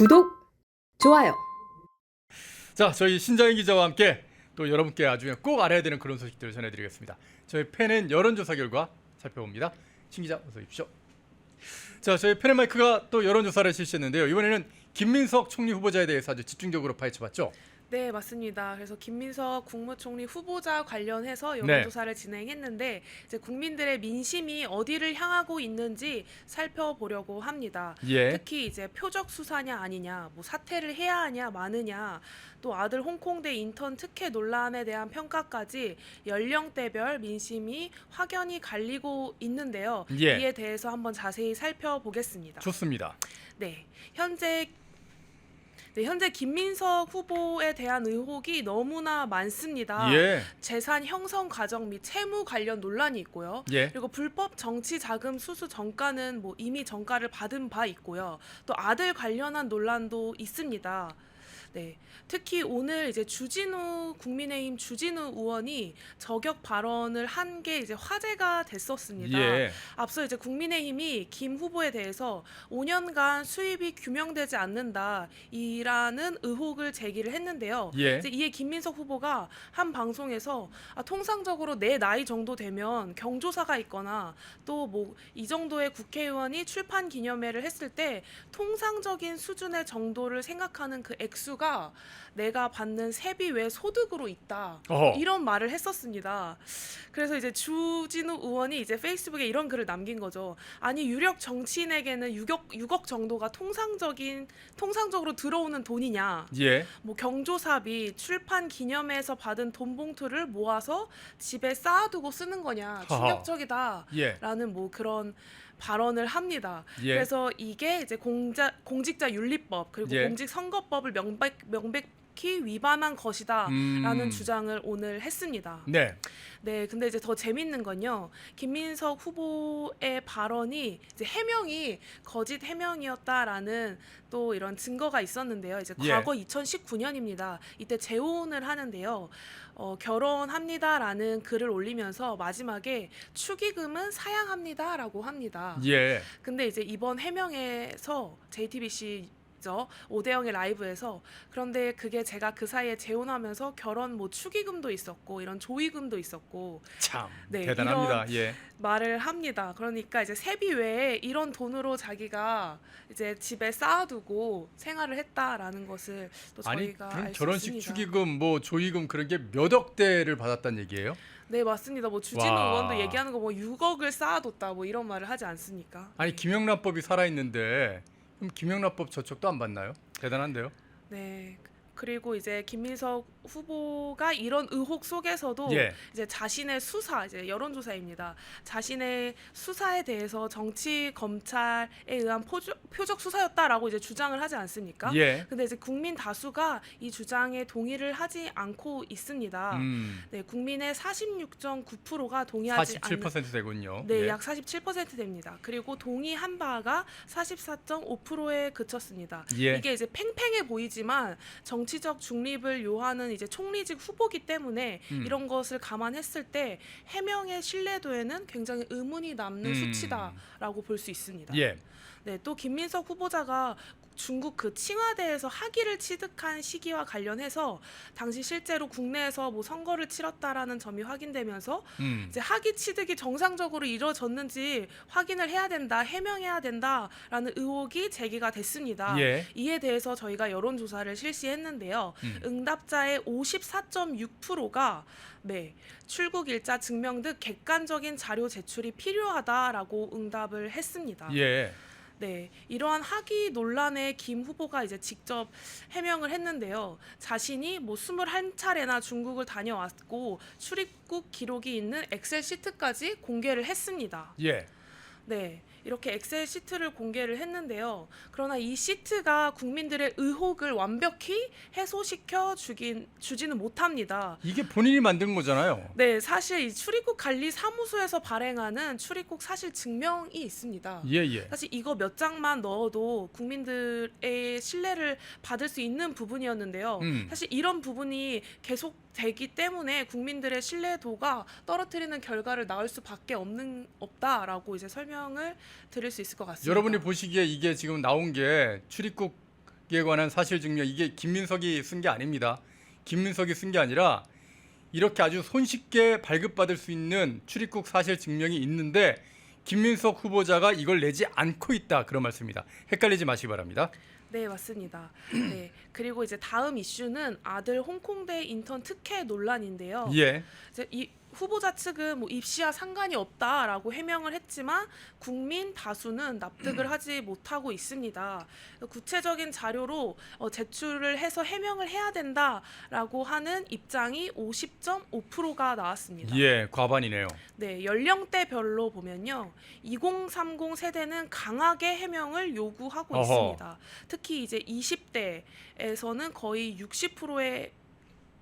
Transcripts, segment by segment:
구독, 좋아요. 자, 저희 신장희 기자와 함께 또 여러분께 아주 꼭 알아야 되는 그런 소식들을 전해드리겠습니다. 저희 팬은 여론조사 결과 살펴봅니다. 신 기자 어서 오십시오. 자, 저희 팬앤마이크가 또 여론조사를 실시했는데요. 이번에는 김민석 총리 후보자에 대해서 아주 집중적으로 파헤쳐봤죠. 네, 맞습니다. 그래서 김민석 국무총리 후보자 관련해서 여론조사를 진행했는데 이제 국민들의 민심이 어디를 향하고 있는지 살펴보려고 합니다. 예. 특히 이제 표적 수사냐 아니냐, 뭐 사퇴를 해야 하냐 마느냐, 또 아들 홍콩대 인턴 특혜 논란에 대한 평가까지 연령대별 민심이 확연히 갈리고 있는데요. 예. 이에 대해서 한번 자세히 살펴보겠습니다. 좋습니다. 네, 현재 김민석 후보에 대한 의혹이 너무나 많습니다. 예. 재산 형성 과정 및 채무 관련 논란이 있고요. 예. 그리고 불법 정치 자금 수수 정가는 뭐 이미 정가를 받은 바 있고요. 또 아들 관련한 논란도 있습니다. 네, 특히 오늘 이제 국민의힘 주진우 의원이 저격 발언을 한 게 이제 화제가 됐었습니다. 예. 앞서 이제 국민의힘이 김 후보에 대해서 5년간 수입이 규명되지 않는다이라는 의혹을 제기를 했는데요. 예. 이제 이에 김민석 후보가 한 방송에서 통상적으로 내 나이 정도 되면 경조사가 있거나 또 뭐 이 정도의 국회의원이 출판 기념회를 했을 때 통상적인 수준의 정도를 생각하는 그 액수가 내가 받는 세비 외 소득으로 있다. 어허. 이런 말을 했었습니다. 그래서 이제 주진우 의원이 이제 페이스북에 이런 글을 남긴 거죠. 아니 유력 정치인에게는 6억 정도가 통상적으로 들어오는 돈이냐. 예. 뭐 경조사비, 출판 기념회에서 받은 돈 봉투를 모아서 집에 쌓아두고 쓰는 거냐. 충격적이다. 예. 라는 뭐 그런 발언을 합니다. 예. 그래서 이게 이제 공직자윤리법 그리고 예. 공직선거법을 명백히 위반한 것이다라는 주장을 오늘 했습니다. 네. 네, 근데 이제 더 재밌는 건요. 김민석 후보의 발언이 이제 해명이 거짓 해명이었다라는 또 이런 증거가 있었는데요. 이제 예. 과거 2019년입니다. 이때 재혼을 하는데요. 결혼합니다라는 글을 올리면서 마지막에 축의금은 사양합니다라고 합니다. 예. 근데 이제 이번 해명에서 JTBC 오대영의 라이브에서 그런데 그게 제가 그 사이에 재혼하면서 결혼 뭐 축의금도 있었고 이런 조의금도 있었고 참 네, 대단합니다. 이런 예. 말을 합니다. 그러니까 이제 세비 외에 이런 돈으로 자기가 이제 집에 쌓아두고 생활을 했다라는 것을 또 아니, 저희가 그럼 알 수 결혼식 있습니다. 축의금, 뭐 조의금 그런 게 몇 억대를 받았다는 얘기예요? 네, 맞습니다. 뭐 주진우 와. 의원도 얘기하는 거 뭐 6억을 쌓아뒀다 뭐 이런 말을 하지 않습니까? 아니, 김영란법이 살아 있는데 그럼 김영란법 저촉도 안 받나요? 대단한데요. 네. 그리고 이제 김민석 후보가 이런 의혹 속에서도 예. 이제 자신의 수사, 이제 여론조사입니다. 자신의 수사에 대해서 정치 검찰에 의한 표적 수사였다라고 이제 주장을 하지 않습니까? 예. 근데 이제 국민 다수가 이 주장에 동의를 하지 않고 있습니다. 네, 국민의 46.9%가 동의하지 않는 47% 되군요. 네, 예. 약 47% 됩니다. 그리고 동의한 바가 44.5%에 그쳤습니다. 예. 이게 이제 팽팽해 보이지만 정치적 중립을 요하는 이제 총리직 후보기 때문에 이런 것을 감안했을 때 해명의 신뢰도에는 굉장히 의문이 남는 수치다라고 볼 수 있습니다. 예. 네, 또 김민석 후보자가 중국 그 칭화대에서 학위를 취득한 시기와 관련해서 당시 실제로 국내에서 뭐 선거를 치렀다라는 점이 확인되면서 이제 학위 취득이 정상적으로 이루어졌는지 확인을 해야 된다, 해명해야 된다라는 의혹이 제기가 됐습니다. 예. 이에 대해서 저희가 여론조사를 실시했는데요. 응답자의 54.6%가 네, 출국 일자 증명 등 객관적인 자료 제출이 필요하다라고 응답을 했습니다. 예. 네, 이러한 학위 논란에 김 후보가 이제 직접 해명을 했는데요. 자신이 뭐 21차례나 중국을 다녀왔고 출입국 기록이 있는 엑셀 시트까지 공개를 했습니다. 예. 네, 이렇게 엑셀 시트를 공개를 했는데요. 그러나 이 시트가 국민들의 의혹을 완벽히 해소시켜 주지는 못합니다. 이게 본인이 만든 거잖아요. 네, 사실 이 출입국 관리 사무소에서 발행하는 출입국 사실 증명이 있습니다. 예, 예. 사실 이거 몇 장만 넣어도 국민들의 신뢰를 받을 수 있는 부분이었는데요. 사실 이런 부분이 계속 되기 때문에 국민들의 신뢰도가 떨어뜨리는 결과를 낳을 수밖에 없다라고 이제 설명을 드릴 수 있을 것 같습니다. 여러분이 보시기에 이게 지금 나온 게 출입국이 출입국에 관한 사실 증명 이게 김민석이 쓴 게 아닙니다. 김민석이 쓴 게 아니라 이렇게 아주 손쉽게 발급받을 수 있는 출입국 사실 증명이 있는데 김민석 후보자가 이걸 내지 않고 있다 그런 말씀입니다. 헷갈리지 마시기 바랍니다. 네, 맞습니다. 네, 그리고 이제 다음 이슈는 아들 홍콩대 인턴 특혜 논란인데요. 예. 이제 이 후보자 측은 뭐 입시와 상관이 없다라고 해명을 했지만 국민 다수는 납득을 하지 못하고 있습니다. 구체적인 자료로 제출을 해서 해명을 해야 된다라고 하는 입장이 50.5%가 나왔습니다. 예, 과반이네요. 네, 연령대별로 보면요. 2030 세대는 강하게 해명을 요구하고 어허. 있습니다. 특히 이제 20대에서는 거의 60%의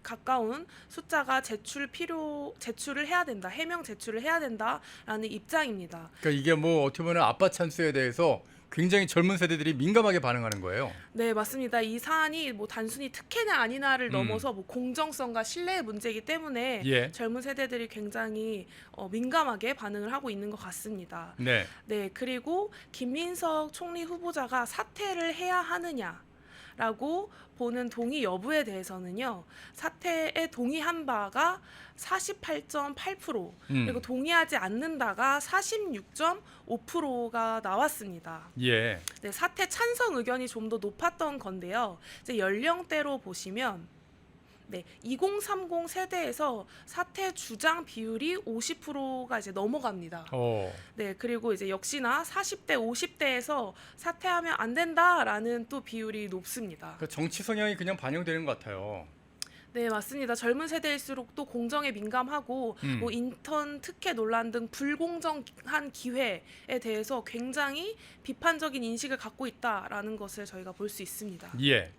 가까운 숫자가 제출을 해야 된다. 해명 제출을 해야 된다라는 입장입니다. 그러니까 이게 뭐 어떻게 보면 아빠 찬스에 대해서 굉장히 젊은 세대들이 민감하게 반응하는 거예요. 네, 맞습니다. 이 사안이 뭐 단순히 특혜냐 아니냐를 넘어서 뭐 공정성과 신뢰의 문제이기 때문에 예. 젊은 세대들이 굉장히 민감하게 반응을 하고 있는 것 같습니다. 네. 네, 그리고 김민석 총리 후보자가 사퇴를 해야 하느냐라고 보는 동의 여부에 대해서는요. 사퇴에 동의한 바가 48.8%, 그리고 동의하지 않는다가 46.5%가 나왔습니다. 예. 네, 사퇴 찬성 의견이 좀 더 높았던 건데요. 이제 연령대로 보시면 네, 2030 세대에서 사퇴 주장 비율이 50%가 이제 넘어갑니다. 네, 그리고 이제 역시나 40대, 50대에서 사퇴하면 안 된다라는 또 비율이 높습니다. 그러니까 정치 성향이 그냥 반영되는 것 같아요. 네, 맞습니다. 젊은 세대일수록 또 공정에 민감하고 뭐 인턴 특혜 논란 등 불공정한 기회에 대해서 굉장히 비판적인 인식을 갖고 있다라는 것을 저희가 볼 수 있습니다. 예.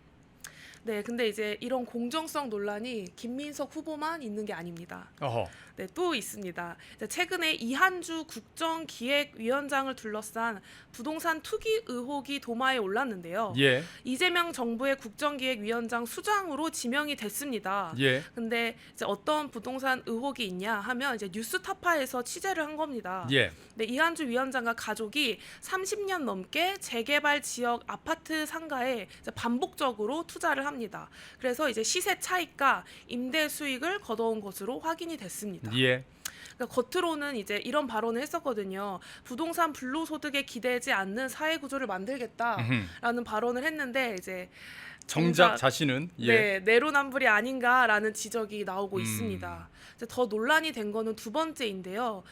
네, 근데 이제 이런 공정성 논란이 김민석 후보만 있는 게 아닙니다. 어허. 네, 또 있습니다. 최근에 이한주 국정기획위원장을 둘러싼 부동산 투기 의혹이 도마에 올랐는데요. 예. 이재명 정부의 국정기획위원장 수장으로 지명이 됐습니다. 예. 근데 이제 어떤 부동산 의혹이 있냐 하면 이제 뉴스타파에서 취재를 한 겁니다. 예. 네, 이한주 위원장과 가족이 30년 넘게 재개발 지역 아파트 상가에 이제 반복적으로 투자를 합니다. 그래서 이제 시세 차익과 임대 수익을 거둬온 것으로 확인이 됐습니다. 예. 그러니까 겉으로는 이제 이런 발언을 했었거든요. 부동산 불로소득에 기대지 않는 사회 구조를 만들겠다라는 발언을 했는데 이제 정작 자신은 네, 내로남불이 아닌가라는 지적이 나오고 있습니다. 이제 더 논란이 된 거는 두 번째인데요.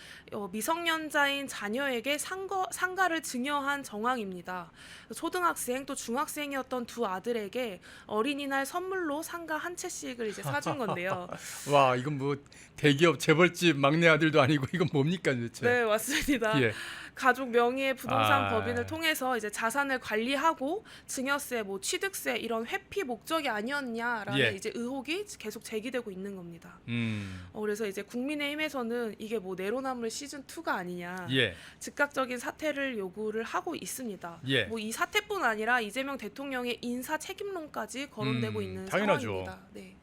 미성년자인 자녀에게 상가를 증여한 정황입니다. 초등학생 또 중학생이었던 두 아들에게 어린이날 선물로 상가 한 채씩을 이제 사준 건데요. 와, 이건 뭐 대기업 재벌집 막내 아들도 아니고 이건 뭡니까 도대체? 네, 맞습니다. 예. 가족 명의의 부동산 법인을 통해서 이제 자산을 관리하고 증여세, 뭐 취득세 이런 회피 목적이 아니었냐라는 예. 이제 의혹이 계속 제기되고 있는 겁니다. 음. 그래서 이제 국민의힘에서는 이게 뭐 내로남불 시즌 2가 아니냐, 예. 즉각적인 사퇴를 요구를 하고 있습니다. 예. 뭐 이 사퇴뿐 아니라 이재명 대통령의 인사 책임론까지 거론되고 있는 당연하죠. 상황입니다. 네.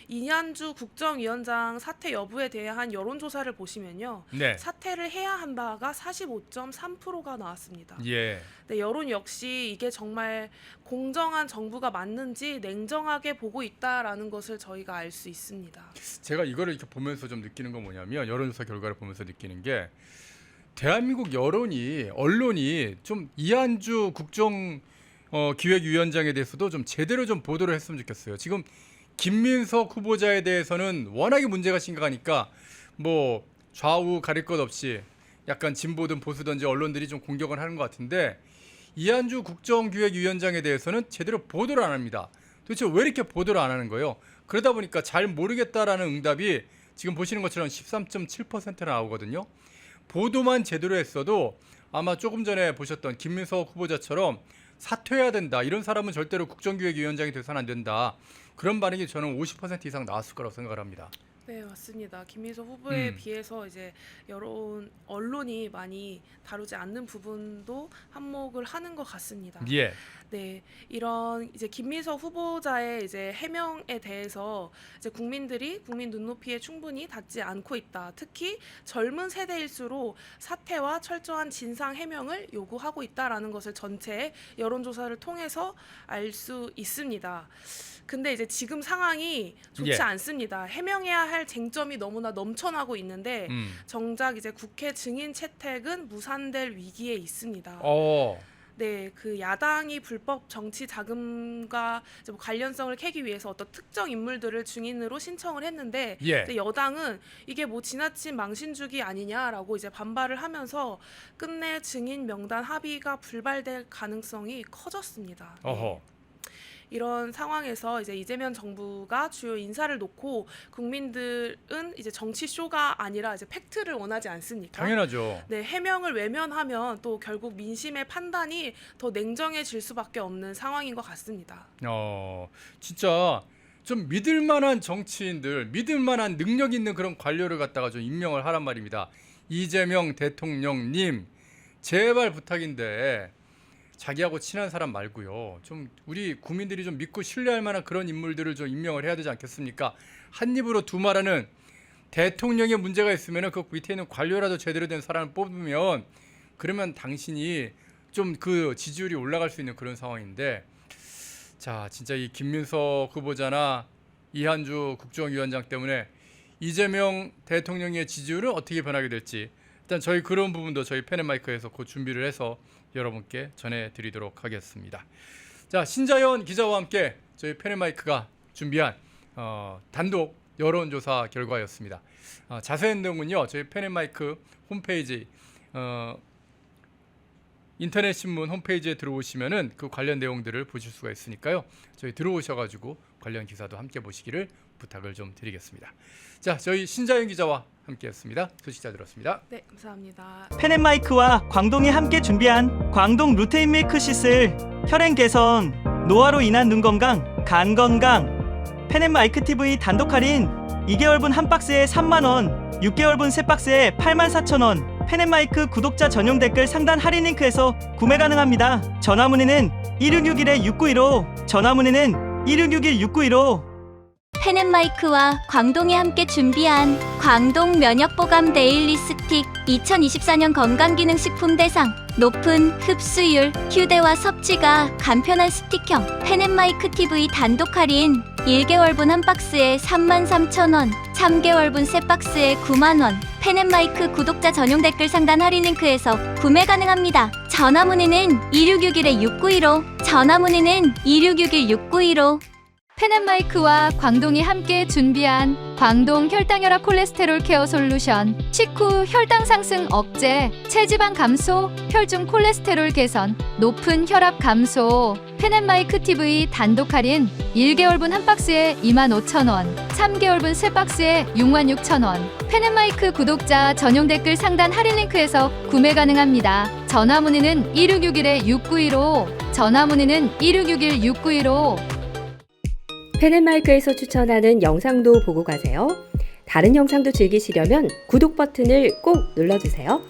이한주 국정위원장 사퇴 여부에 대한 여론조사를 보시면요. 네. 사퇴를 해야 한다가 45.3%가 나왔습니다. 예. 네, 여론 역시 이게 정말 공정한 정부가 맞는지 냉정하게 보고 있다라는 것을 저희가 알 수 있습니다. 제가 이거를 이렇게 보면서 좀 느끼는 건 뭐냐면 여론조사 결과를 보면서 느끼는 게 대한민국 언론이 좀 이한주 기획위원장에 대해서도 좀 제대로 좀 보도를 했으면 좋겠어요. 지금 김민석 후보자에 대해서는 워낙에 문제가 심각하니까 뭐 좌우 가릴 것 없이 약간 진보든 보수든지 언론들이 좀 공격을 하는 것 같은데 이한주 국정기획위원장에 대해서는 제대로 보도를 안 합니다. 도대체 왜 이렇게 보도를 안 하는 거예요? 그러다 보니까 잘 모르겠다라는 응답이 지금 보시는 것처럼 13.7% 나오거든요. 보도만 제대로 했어도 아마 조금 전에 보셨던 김민석 후보자처럼 사퇴해야 된다. 이런 사람은 절대로 국정기획위원장이 돼서는 안 된다. 그런 반응이 저는 50% 이상 나왔을 거라고 생각을 합니다. 네, 맞습니다. 김민석 후보에 음. 비해서 이제 여러 언론이 많이 다루지 않는 부분도 한몫을 하는 것 같습니다. 예. 네, 이런 이제 김민석 후보자의 이제 해명에 대해서 이제 국민 눈높이에 충분히 닿지 않고 있다. 특히 젊은 세대일수록 사퇴와 철저한 진상 해명을 요구하고 있다라는 것을 전체 여론조사를 통해서 알 수 있습니다. 근데 이제 지금 상황이 좋지 예. 않습니다. 해명해야 할 쟁점이 너무나 넘쳐나고 있는데 정작 이제 국회 증인 채택은 무산될 위기에 있습니다. 네, 그 야당이 불법 정치 자금과 이제 뭐 관련성을 캐기 위해서 어떤 특정 인물들을 증인으로 신청을 했는데 예. 이제 여당은 이게 뭐 지나친 망신주기 아니냐라고 이제 반발을 하면서 끝내 증인 명단 합의가 불발될 가능성이 커졌습니다. 네. 어허. 이런 상황에서 이제 이재명 정부가 주요 인사를 놓고 국민들은 이제 정치 쇼가 아니라 이제 팩트를 원하지 않습니까? 당연하죠. 네, 해명을 외면하면 또 결국 민심의 판단이 더 냉정해질 수밖에 없는 상황인 것 같습니다. 진짜 좀 믿을 만한 정치인들, 믿을 만한 능력 있는 그런 관료를 갖다가 좀 임명을 하란 말입니다. 이재명 대통령님, 제발 부탁인데 자기하고 친한 사람 말고요. 좀 우리 국민들이 좀 믿고 신뢰할 만한 그런 인물들을 좀 임명을 해야 되지 않겠습니까? 한 입으로 두 말하는 대통령의 문제가 있으면 그 밑에 있는 관료라도 제대로 된 사람을 뽑으면 그러면 당신이 좀 그 지지율이 올라갈 수 있는 그런 상황인데, 자 진짜 이 김민석 후보자나 이한주 국정위원장 때문에 이재명 대통령의 지지율은 어떻게 변하게 될지 일단 저희 그런 부분도 저희 펜앤마이크에서 곧 준비를 해서 여러분께 전해드리도록 하겠습니다. 자, 신자연 기자와 함께 저희 펜앤마이크가 준비한 단독 여론조사 결과였습니다. 자세한 내용은요 저희 펜앤마이크 홈페이지 인터넷 신문 홈페이지에 들어오시면은 그 관련 내용들을 보실 수가 있으니까요. 저희 들어오셔가지고 관련 기사도 함께 보시기를 부탁을 좀 드리겠습니다. 자, 저희 신자연 기자와 함께했습니다. 소식 잘 들었습니다. 네, 감사합니다. 펜앤마이크와 광동이 함께 준비한 광동 루테인 밀크시슬 혈행 개선, 노화로 인한 눈 건강, 간 건강. 펜앤마이크 TV 단독 할인 2개월분 한 박스에 3만원, 6개월분 세 박스에 84,000원. 펜앤마이크 구독자 전용 댓글 상단 할인 링크에서 구매 가능합니다. 전화 문의는 1661-6915, 전화 문의는 1661-6915. 펜앤마이크와 광동이 함께 준비한 광동 면역보감 데일리 스틱 2024년 건강기능식품 대상 높은 흡수율, 휴대와 섭취가 간편한 스틱형 펜앤마이크 TV 단독 할인 1개월분 한 박스에 33,000원, 3개월분 세 박스에 9만원. 펜앤마이크 구독자 전용 댓글 상단 할인 링크에서 구매 가능합니다. 전화 문의는 2661-6915, 전화 문의는 2661-6915. 펜앤마이크와 광동이 함께 준비한 광동 혈당혈압 콜레스테롤 케어 솔루션 식후 혈당 상승 억제, 체지방 감소, 혈중 콜레스테롤 개선, 높은 혈압 감소. 펜앤마이크 TV 단독 할인 1개월분 한 박스에 25,000원, 3개월분 세 박스에 66,000원. 펜앤마이크 구독자 전용 댓글 상단 할인 링크에서 구매 가능합니다. 전화 문의는 1661-6915, 전화 문의는 1661-6915. 펜앤마이크에서 추천하는 영상도 보고 가세요. 다른 영상도 즐기시려면 구독 버튼을 꼭 눌러주세요.